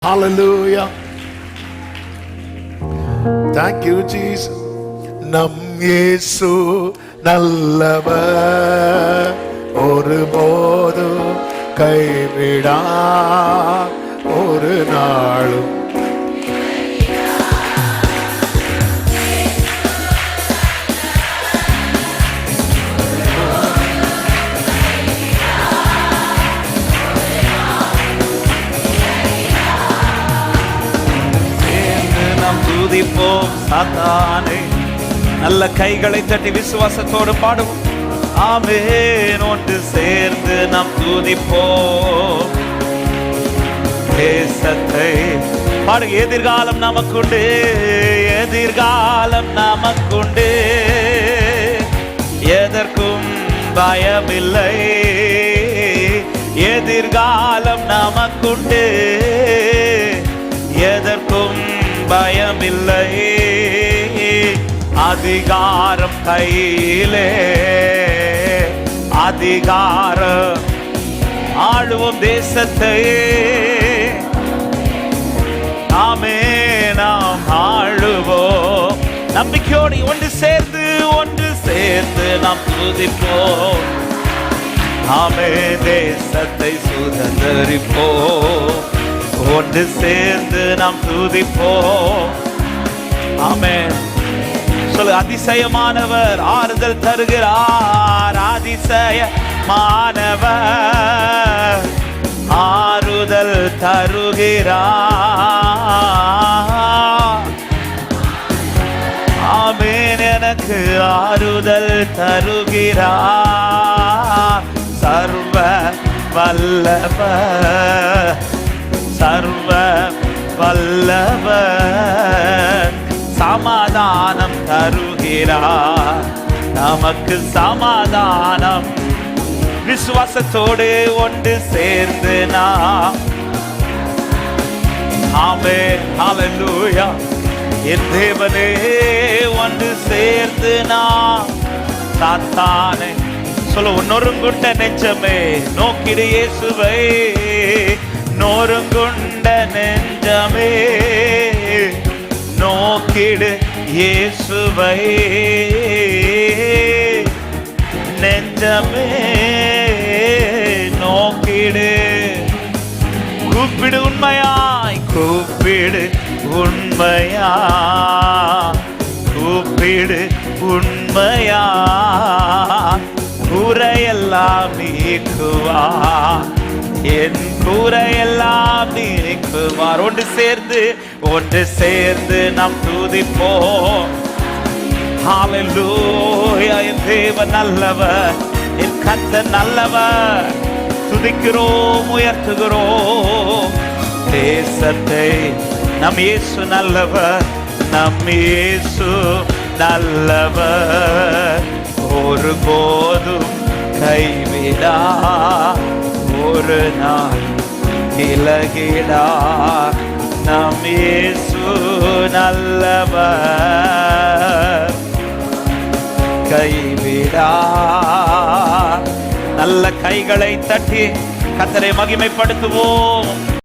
Hallelujah. Thank you, Jesus. நம் இயேசு நல்லவர், ஒருபோதும் கைவிடா, ஒரு நாளும் துதிப்போம் சாத்தானே. நல்ல கைகளை தட்டி விசுவாசத்தோடு பாடுவோம். ஆமென். ஒன்று சேர்ந்து நாம் துதிப்போம் தேசத்தை பாடுங்க. எதிர்காலம் நமக்குண்டு, எதிர்காலம் நமக்குண்டு, எதற்கும் பயமில்லை. எதிர்காலம் நமக்குண்டு, எதற்கும் பயமில்லை. அதிகாரம் கையிலே, அதிகாரம் ஆளுவோம் தேசத்தை. ஆமென். நாம் ஆளுவோம் நம்பிக்கையோடு. ஒன்று சேர்ந்து நாம் துதிப்போம். ஆமென். தேசத்தை சுதந்தரிப்போம். ஒன்று சேர்ந்து நாம் துதிப்போம். ஆமென். சொல்லு. அதிசயமானவர் ஆறுதல் தருகிறார். அதிசயமானவர் ஆறுதல் தருகிறார். ஆமென். எனக்கு ஆறுதல் தருகிறார். சர்வ வல்லவர், சர்வ வல்லவர் சமாதானம் தருகிறார். நமக்கு சமாதானம். விசுவாசத்தோடு ஒன்று சேர்ந்து நாம். ஆமென். ஹல்லேலூயா. என் தேவனே ஒன்று சேர்ந்து நாம். சாத்தானே சொல்ல. நொறுங்குண்ட நெஞ்சமே நோக்கிடு இயேசுவை. நொறுங்குண்ட நெஞ்சமே நோக்கிடு இயேசுவை. நெஞ்சமே நோக்கிடு. கூப்பிடு உண்மையாய், கூப்பிடு உண்மையா, கூப்பிடு உண்மையா. குறையெல்லாம் நீக்குவார், என் கூரையெல்லாம் நீக்குவார். ஒன்று சேர்ந்து நாம் துதிப்போம். ஹல்லேலூயா. என் தேவன் நல்லவர், என் கர்த்தர் நல்லவர். துதிக்கிறோம், உயர்த்துகிறோம் தேசத்தை. நம் இயேசு நல்லவர், நம் இயேசு நல்லவர். ஒருபோதும் கைவிடா, ஒரு நாள் விலகிடா. நம் இயேசு நல்லவர், கைவிடா. நல்ல கைகளை தட்டி கர்த்தரை மகிமைப்படுத்துவோம்.